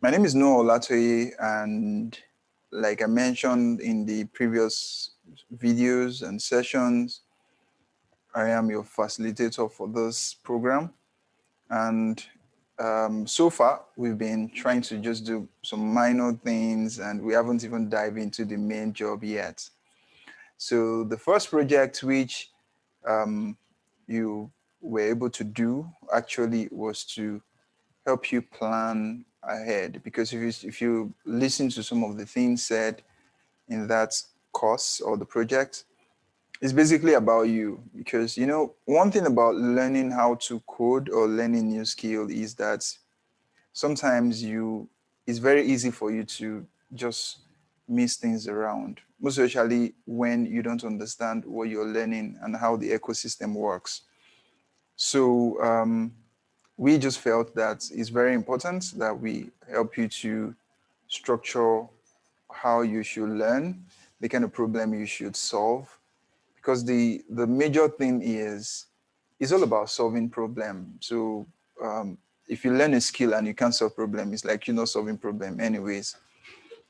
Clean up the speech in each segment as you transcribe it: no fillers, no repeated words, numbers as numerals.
My name is Noah Olatoye, and like I mentioned in the previous videos and sessions, I am your facilitator for this program. And so far, we've been trying to just do some minor things, and we haven't even dived into the main job yet. So the first project which um, you were able to do actually was to help you plan ahead, because if you listen to some of the things said in that course or the project, it's basically about you. Because one thing about learning how to code or learning new skill is that sometimes it's very easy for you to just miss things around, most especially when you don't understand what you're learning and how the ecosystem works. So we just felt that it's very important that we help you to structure how you should learn, the kind of problem you should solve, because the major thing is it's all about solving problem. So if you learn a skill and you can't solve problem, it's like you're not solving problem anyways.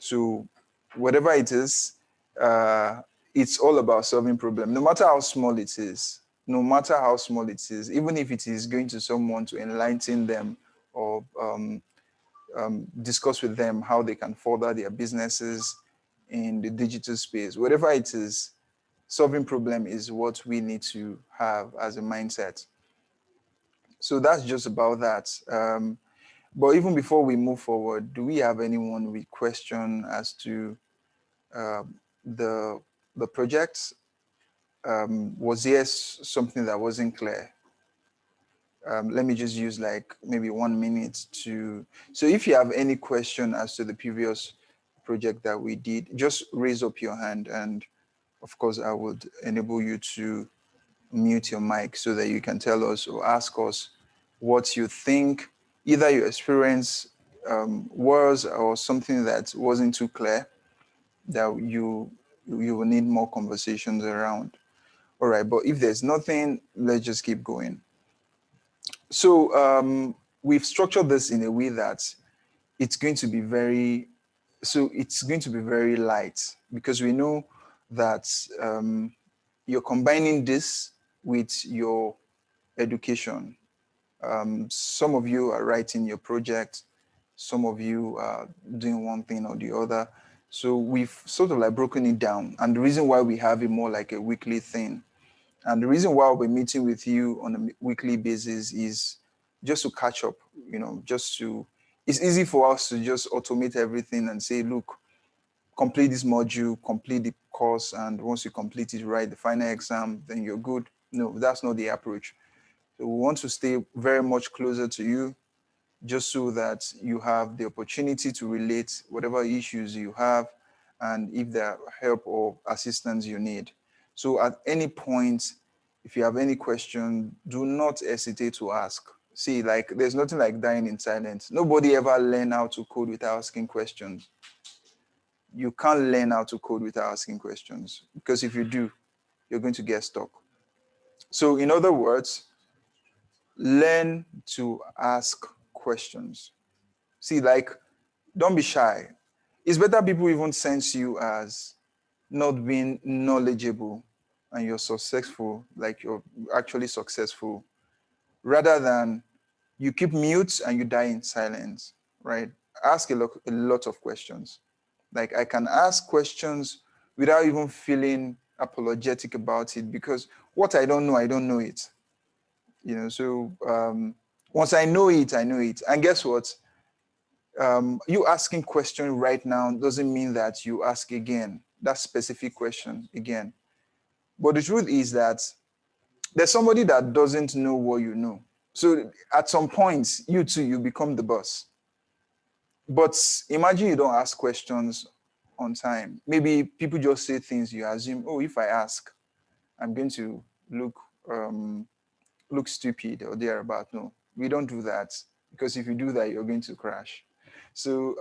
So whatever it is, uh, it's all about solving problem, no matter how small it is. No matter how small it is, even if it is going to someone to enlighten them or discuss with them how they can further their businesses in the digital space, whatever it is, solving problem is what we need to have as a mindset. So that's just about that. But even before we move forward, do we have anyone with question as to uh, the the project? Was there something that wasn't clear? Let me just use like maybe 1 minute to. So if you have any question as to the previous project that we did, just raise up your hand, and of course I would enable you to mute your mic so that you can tell us or ask us what you think, either your experience was or something that wasn't too clear that you will need more conversations around. All right, but if there's nothing, let's just keep going. So we've structured this in a way that it's going to be very light, because we know that you're combining this with your education. Some of you are writing your project, some of you are doing one thing or the other. So we've sort of like broken it down. And the reason why we have it more like a weekly thing, and the reason why we're meeting with you on a weekly basis, is just to catch up, it's easy for us to just automate everything and say, look, complete this module, complete the course, and once you complete it, write the final exam, then you're good. No, that's not the approach. So we want to stay very much closer to you, just so that you have the opportunity to relate whatever issues you have, and if there are help or assistance you need. So at any point, if you have any question, do not hesitate to ask. See, like there's nothing like dying in silence. Nobody ever learn how to code without asking questions. You can't learn how to code without asking questions, because if you do, you're going to get stuck. So in other words, learn to ask questions. See, like, don't be shy. It's better people even sense you as not being knowledgeable and you're successful, like you're actually successful, rather than you keep mute and you die in silence, right? Ask a lot of questions. Like, I can ask questions without even feeling apologetic about it, because what I don't know it. So once I know it, I know it. And guess what? You asking question right now doesn't mean that you ask again that specific question again. But the truth is that there's somebody that doesn't know what you know. So at some point, you too, you become the boss. But imagine you don't ask questions on time. Maybe people just say things, you assume, oh, if I ask, I'm going to look um, look stupid or thereabout. No, we don't do that, because if you do that, you're going to crash. So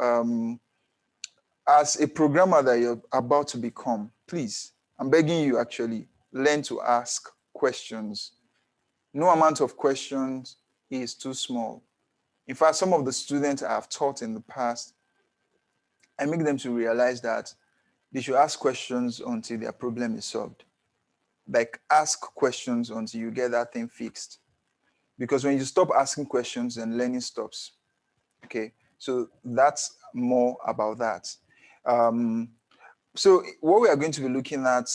as a programmer that you're about to become, please, I'm begging you, actually, learn to ask questions. No amount of questions is too small. In fact, some of the students I have taught in the past, I make them to realize that they should ask questions until their problem is solved. Like ask questions until you get that thing fixed. Because when you stop asking questions, then learning stops. Okay, so that's more about that. So what we are going to be looking at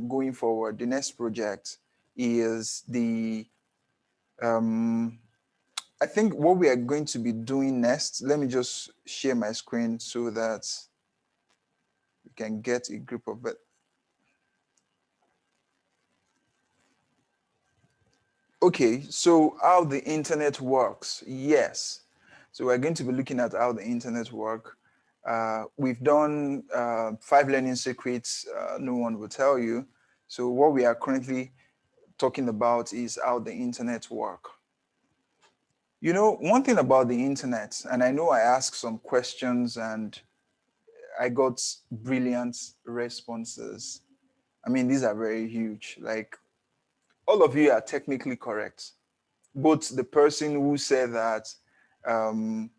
going forward, the next project is the, I think what we are going to be doing next, let me just share my screen so that we can get a grip of it. Okay, so how the internet works. Yes. So we're going to be looking at how the internet works. We've done 5 learning secrets no one will tell you. So what we are currently talking about is how the internet works. You know, one thing about the internet, and I know I asked some questions and I got brilliant responses. I mean, these are very huge. Like, all of you are technically correct. Both the person who said that um,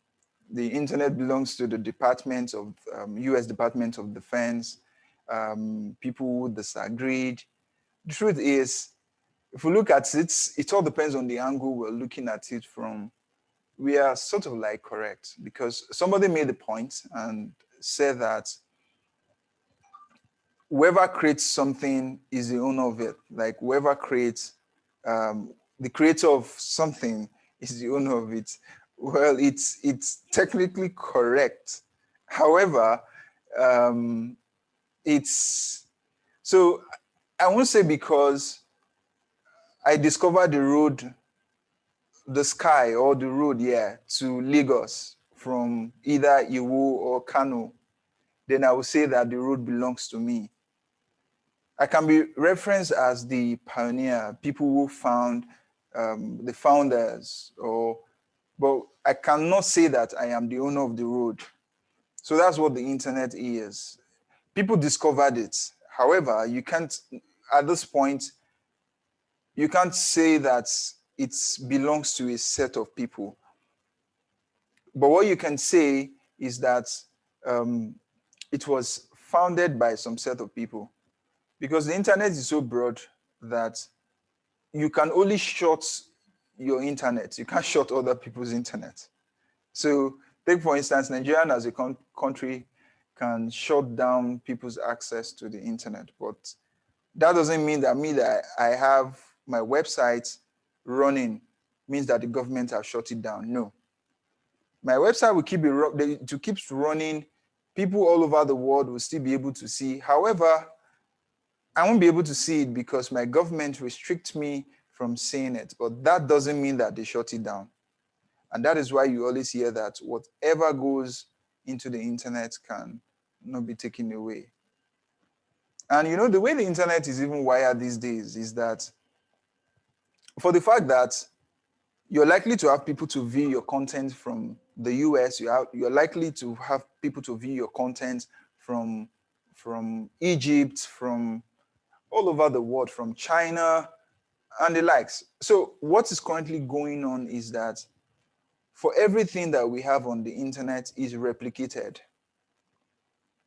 the internet belongs to the Department of US Department of Defense, people who disagreed. The truth is, if we look at it, it all depends on the angle we're looking at it from. We are sort of like correct because somebody made the point and said that whoever creates something is the owner of it. Like whoever creates, the creator of something is the owner of it. Well, it's technically correct. However, it's so I won't say because I discovered the road, the sky or the road, yeah, to Lagos from either Iwo or Kano, then I will say that the road belongs to me. I can be referenced as the pioneer, people who found the founders, but I cannot say that I am the owner of the road. So that's what the internet is. People discovered it. However, you can't, at this point, you can't say that it belongs to a set of people. But what you can say is that it was founded by some set of people. Because the internet is so broad that you can only shut your internet. You can't shut other people's internet. So take, for instance, Nigeria as a country can shut down people's access to the internet. But that doesn't mean that I have my website running means that the government has shut it down. No. My website will keep running. People all over the world will still be able to see. However, I won't be able to see it because my government restricts me from seeing it. But that doesn't mean that they shut it down. And that is why you always hear that whatever goes into the internet can not be taken away. And you know, the way the internet is even wired these days is that for the fact that you're likely to have people to view your content from the US, you're likely to have people to view your content from Egypt, from all over the world, from China and the likes. So what is currently going on is that for everything that we have on the internet is replicated.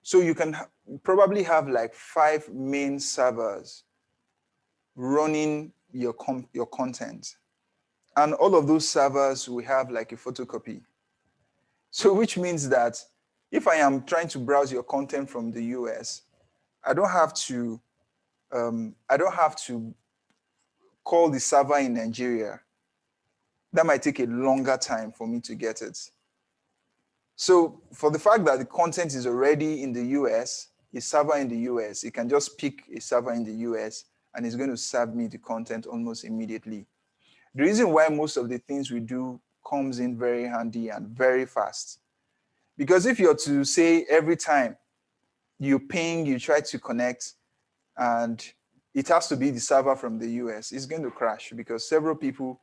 So you can probably have like 5 main servers running your content. And all of those servers will have like a photocopy. So which means that if I am trying to browse your content from the US, I don't have to call the server in Nigeria. That might take a longer time for me to get it. So for the fact that the content is already in the US, a server in the US, it can just pick a server in the US and it's going to serve me the content almost immediately. The reason why most of the things we do comes in very handy and very fast. Because if you're to say every time you ping, you try to connect, and it has to be the server from the US, it's going to crash because several people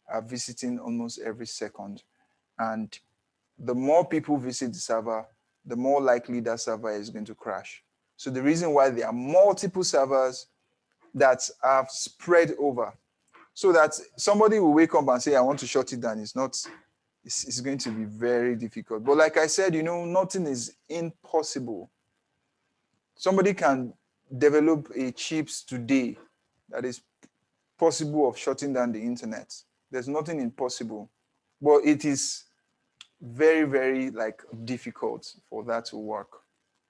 are visiting almost every second. And the more people visit the server, the more likely that server is going to crash. So the reason why there are multiple servers that are spread over, so that somebody will wake up and say, I want to shut it down, it's not It's going to be very difficult. But like I said, nothing is impossible. Somebody can develop a chips today that is possible of shutting down the internet. There's nothing impossible, but it is very, very like difficult for that to work.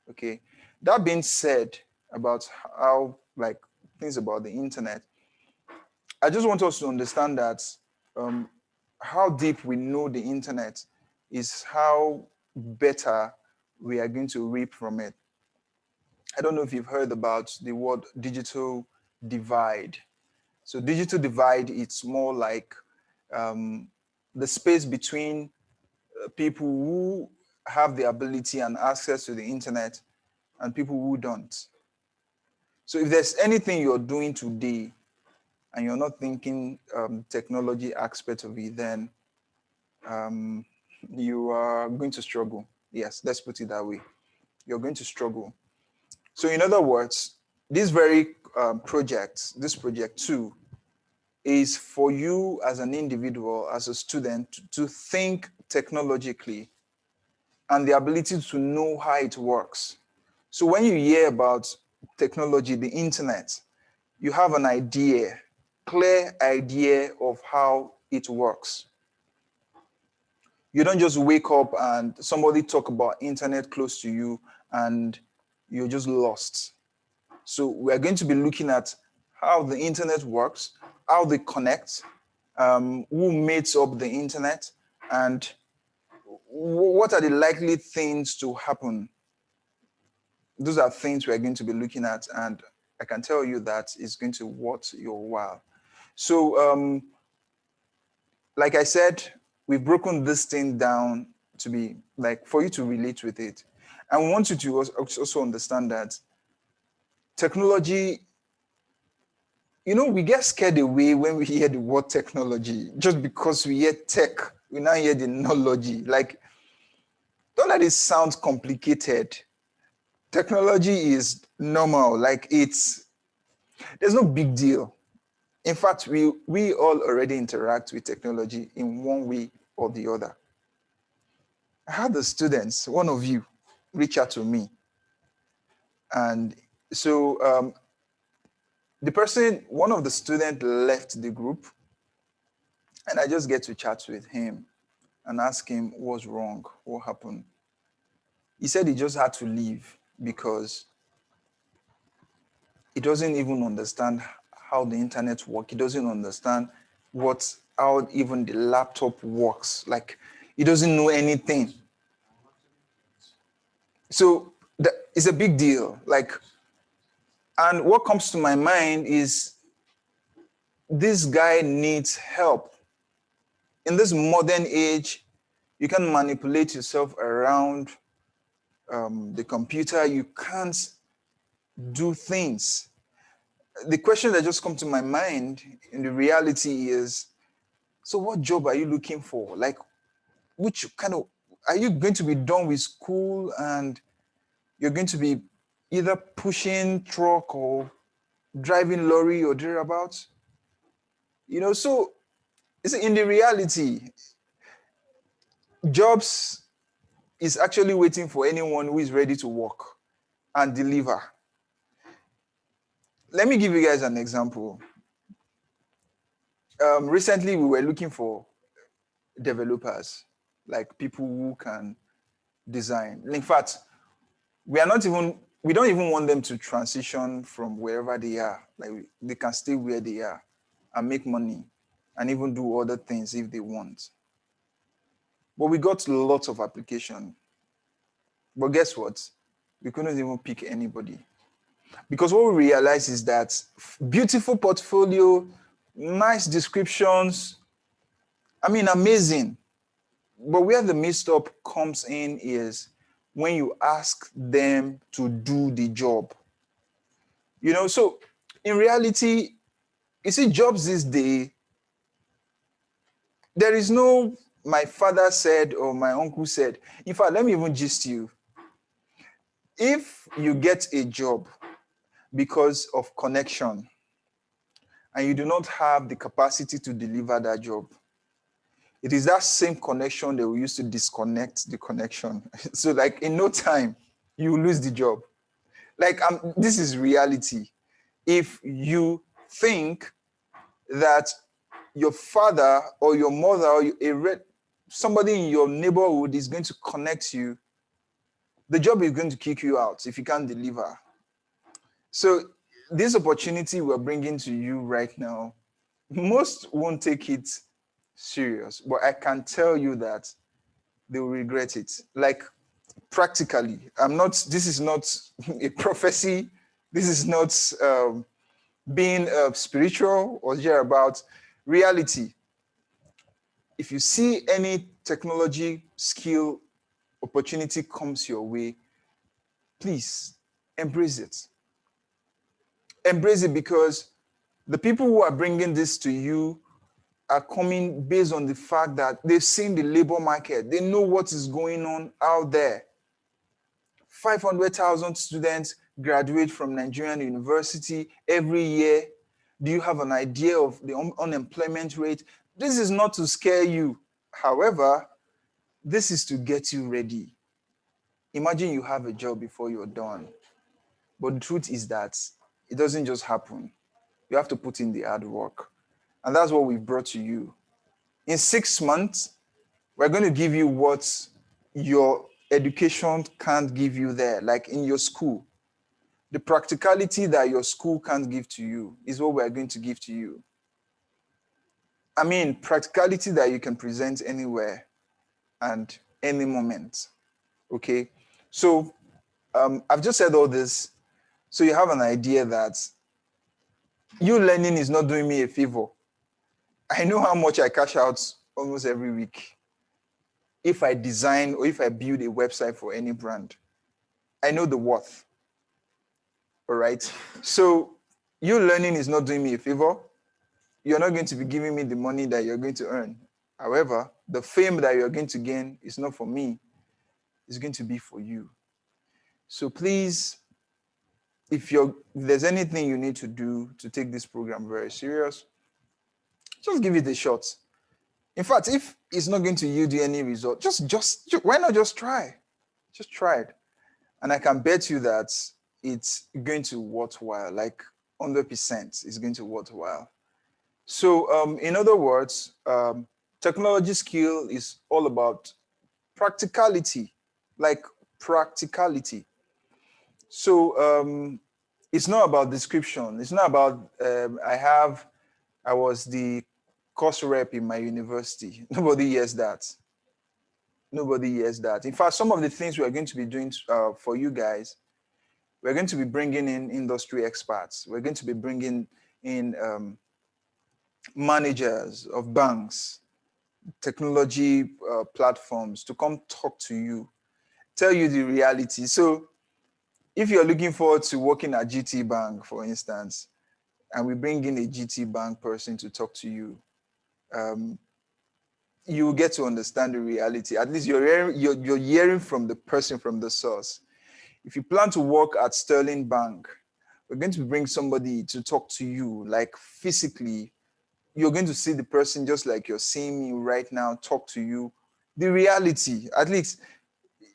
Okay. That being said, about how like things about the internet, I just want us to understand that um, how deep we know the internet is how better we are going to reap from it. I don't know if you've heard about the word digital divide. So digital divide, it's more like um, the space between people who have the ability and access to the internet and people who don't. So if there's anything you're doing today and you're not thinking technology aspect of it, then you are going to struggle. Yes, let's put it that way. You're going to struggle. So in other words, this very this project too, is for you as an individual, as a student, to think technologically and the ability to know how it works. So when you hear about technology, the internet, you have an idea, clear idea of how it works. You don't just wake up and somebody talk about internet close to you and you're just lost. So we're going to be looking at how the internet works, how they connect, who makes up the internet, and what are the likely things to happen. Those are things we're going to be looking at, and I can tell you that it's going to worth your while. So, like I said, we've broken this thing down to be like for you to relate with it. And we want you to also understand that technology, we get scared away when we hear the word technology, just because we hear tech, we now hear the knowledge. Like, don't let it sound complicated. Technology is normal, like there's no big deal. In fact, we all already interact with technology in one way or the other. I had the students, one of you, reach out to me. And so one of the students left the group, and I just get to chat with him and ask him what's wrong, what happened. He said he just had to leave because he doesn't even understand how the internet works. He doesn't understand how even the laptop works. Like, he doesn't know anything. So it's a big deal. Like, and what comes to my mind is this guy needs help. In this modern age, you can manipulate yourself around the computer. You can't do things. The question that just comes to my mind in the reality is, so what job are you looking for? Like, which kind of, are you going to be done with school and you're going to be either pushing truck or driving lorry or thereabouts? So it's in the reality, jobs is actually waiting for anyone who is ready to work and deliver. Let me give you guys an example. Recently, we were looking for developers, like people who can design. In fact, we don't even want them to transition from wherever they are. Like, they can stay where they are and make money and even do other things if they want. But we got lots of application. But guess what? We couldn't even pick anybody. Because what we realized is that beautiful portfolio, nice descriptions, amazing. But where the messed up comes in is when you ask them to do the job. So in reality, you see, jobs this day, there is no my father said or my uncle said. In fact, let me even gist you. If you get a job because of connection and you do not have the capacity to deliver that job, it is that same connection that we used to disconnect the connection. So like in no time, you lose the job. Like this is reality. If you think that your father or your mother or somebody in your neighborhood is going to connect you, the job is going to kick you out if you can't deliver. So this opportunity we're bringing to you right now, most won't take it serious, but I can tell you that they will regret it. Like practically, this is not a prophecy. This is not being spiritual or just about reality. If you see any technology skill opportunity comes your way, please embrace it. Embrace it, because the people who are bringing this to you are coming based on the fact that they've seen the labor market. They know what is going on out there. 500,000 students graduate from Nigerian university every year. Do you have an idea of the unemployment rate? This is not to scare you. However, this is to get you ready. Imagine you have a job before you're done. But the truth is that it doesn't just happen. You have to put in the hard work. And that's what we've brought to you. In 6 months, we're going to give you what your education can't give you there, like in your school. The practicality that your school can't give to you is what we're going to give to you. I mean, practicality that you can present anywhere and any moment. Okay? So I've just said all this so you have an idea that you learning is not doing me a favor. I know how much I cash out almost every week if I design or if I build a website for any brand. I know the worth. All right. So you learning is not doing me a favor. You're not going to be giving me the money that you're going to earn. However, the fame that you're going to gain is not for me. It's going to be for you. So please, if there's anything you need to do to take this program very serious, just give it a shot. In fact, if it's not going to yield you any result, why not just try? Just try it. And I can bet you that it's going to worthwhile, like 100% it's going to worthwhile. So in other words, technology skill is all about practicality, like practicality. So it's not about description. It's not about I was the course rep in my university. Nobody hears that. Nobody hears that. In fact, some of the things we're going to be doing for you guys, we're going to be bringing in industry experts. We're going to be bringing in managers of banks, technology platforms to come talk to you, tell you the reality. So if you're looking forward to working at GT Bank, for instance, and we bring in a GT Bank person to talk to you, you will get to understand the reality. At least you're hearing from the person, from the source. If you plan to work at Sterling Bank, we're going to bring somebody to talk to you, like physically. You're going to see the person just like you're seeing me right now, talk to you. The reality, at least,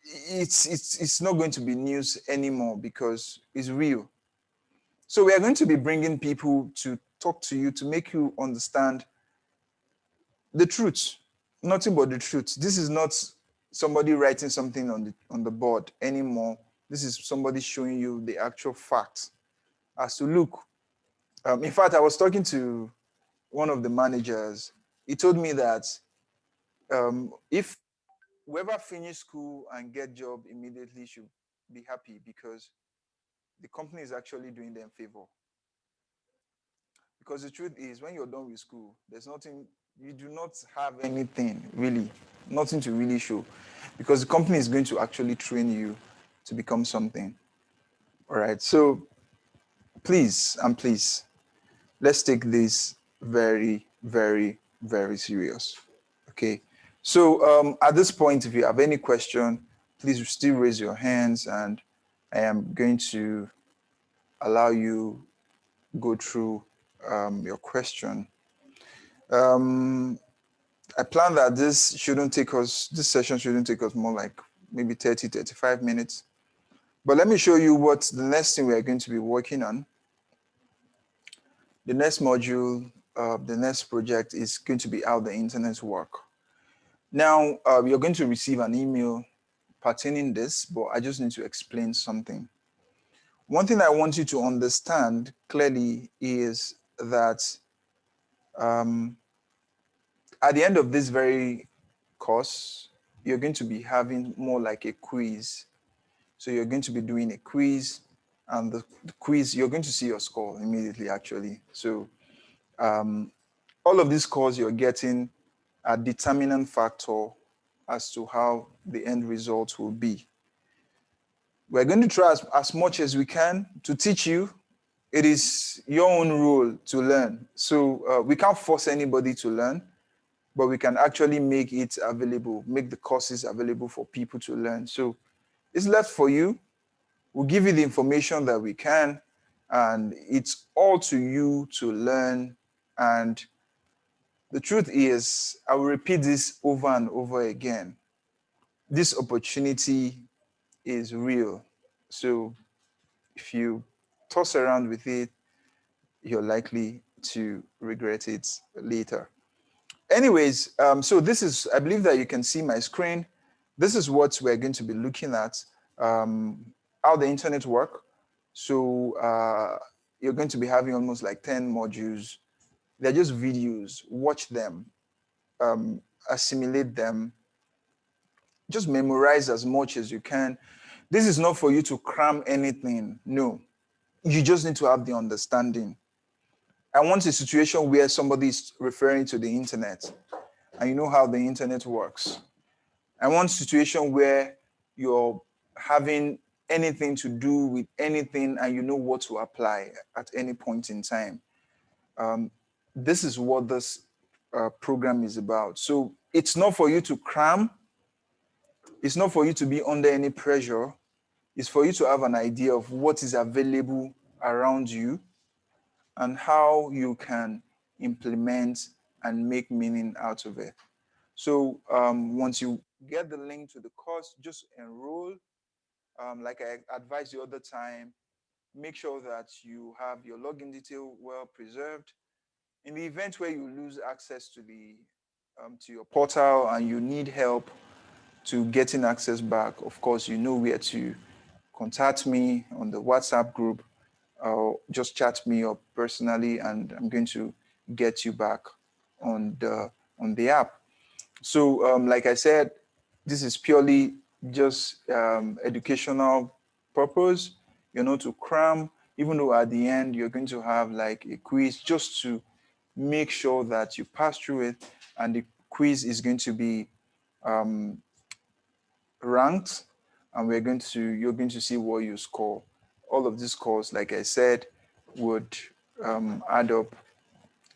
it's not going to be news anymore because it's real. So we are going to be bringing people to talk to you to make you understand the truth, nothing but the truth. This is not somebody writing something on the board anymore. This is somebody showing you the actual facts as to look. In fact, I was talking to one of the managers. He told me that if whoever finish school and get job immediately should be happy because the company is actually doing them favor. Because the truth is, when you're done with school, there's nothing, you do not have anything really, nothing to really show. Because the company is going to actually train you to become something. All right. So please, and please, let's take this very, very, very serious. Okay. So at this point, if you have any question, please still raise your hands and I am going to allow you go through your question. I plan that this session shouldn't take us more like maybe 30, 35 minutes. But let me show you what the next thing we are going to be working on. The next module, the next project is going to be how the internet works. Now, you're going to receive an email pertaining this, but I just need to explain something. One thing I want you to understand clearly is that at the end of this very course, you're going to be having more like a quiz. So you're going to be doing a quiz, and the quiz, you're going to see your score immediately, actually. So all of these scores you're getting are determinant factor as to how the end result will be. We're going to try as much as we can to teach you. It is your own role to learn. So we can't force anybody to learn, but we can actually make it available, make the courses available for people to learn. So it's left for you. We'll give you the information that we can, and it's all to you to learn. And the truth is, I will repeat this over and over again. This opportunity is real. So if you toss around with it, you're likely to regret it later. Anyways, so this is, I believe that you can see my screen. This is what we're going to be looking at, how the internet works. So you're going to be having almost like 10 modules. They're just videos. Watch them, assimilate them, just memorize as much as you can. This is not for you to cram anything. No, you just need to have the understanding. I want a situation where somebody is referring to the internet and you know how the internet works. I want a situation where you're having anything to do with anything and you know what to apply at any point in time. This is what this program is about. So it's not for you to cram. It's not for you to be under any pressure. It's for you to have an idea of what is available around you and how you can implement and make meaning out of it. So once you get the link to the course, just enroll. Like I advised the other time, make sure that you have your login detail well preserved. In the event where you lose access to your portal and you need help to getting access back, of course, you know where to contact me on the WhatsApp group, or just chat me up personally, and I'm going to get you back on the app. So, like I said, this is purely just educational purpose. You're not to cram, even though at the end you're going to have like a quiz just to make sure that you pass through it, and the quiz is going to be ranked, and you're going to see what you score. All of these scores, like I said, would add up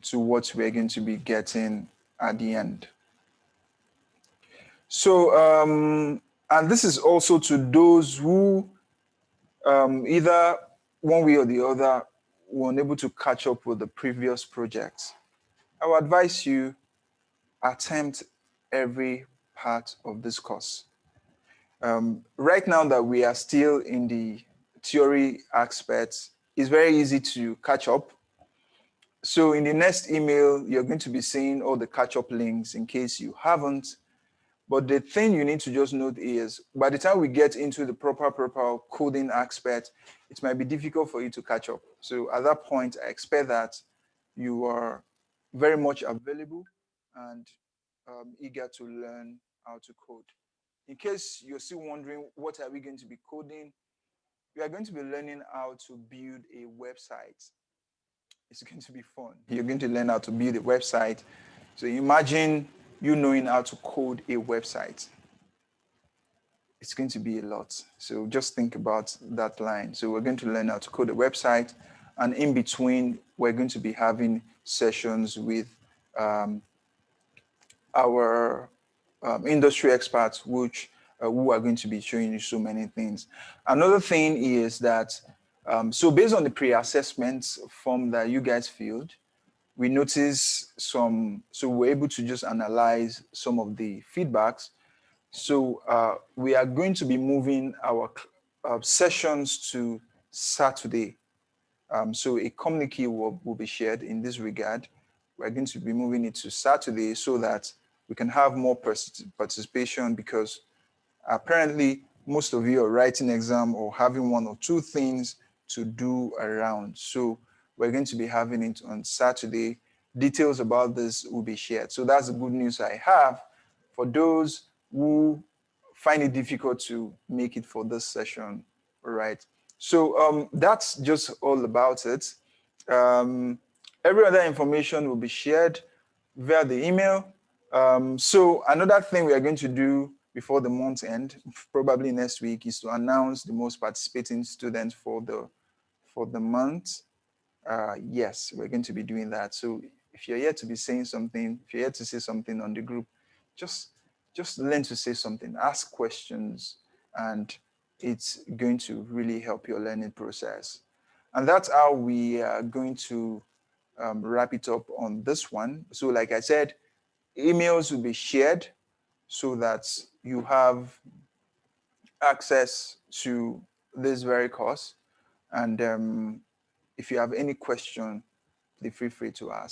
to what we're going to be getting at the end. So, and this is also to those who either one way or the other were unable to catch up with the previous projects. I would advise you attempt every part of this course. Right now that we are still in the theory aspects, it's very easy to catch up. So in the next email, you're going to be seeing all the catch-up links in case you haven't. But the thing you need to just note is, by the time we get into the proper coding aspect, it might be difficult for you to catch up. So at that point, I expect that you are very much available and eager to learn how to code. In case you're still wondering, what are we going to be coding? We are going to be learning how to build a website. It's going to be fun. You're going to learn how to build a website. So imagine you knowing how to code a website. It's going to be a lot. So just think about that line. So we're going to learn how to code a website. And in between, we're going to be having sessions with our industry experts, who are going to be showing you so many things. Another thing is that, so based on the pre-assessment form that you guys filled, we noticed some, so we're able to just analyze some of the feedbacks. So we are going to be moving our sessions to Saturday. So a communique will be shared in this regard. We're going to be moving it to Saturday so that we can have more participation, because apparently most of you are writing exam or having one or two things to do around. So we're going to be having it on Saturday. Details about this will be shared. So that's the good news I have for those who find it difficult to make it for this session. All right. So that's just all about it. Um, every other information will be shared via the email. So another thing we are going to do before the month end, probably next week, is to announce the most participating students for the month. Yes, we're going to be doing that. So if you're here to be saying something, if you're here to say something on the group, just learn to say something, ask questions, and it's going to really help your learning process. And that's how we are going to wrap it up on this one. So like I said, emails will be shared so that you have access to this very course. And if you have any question, please feel free to ask.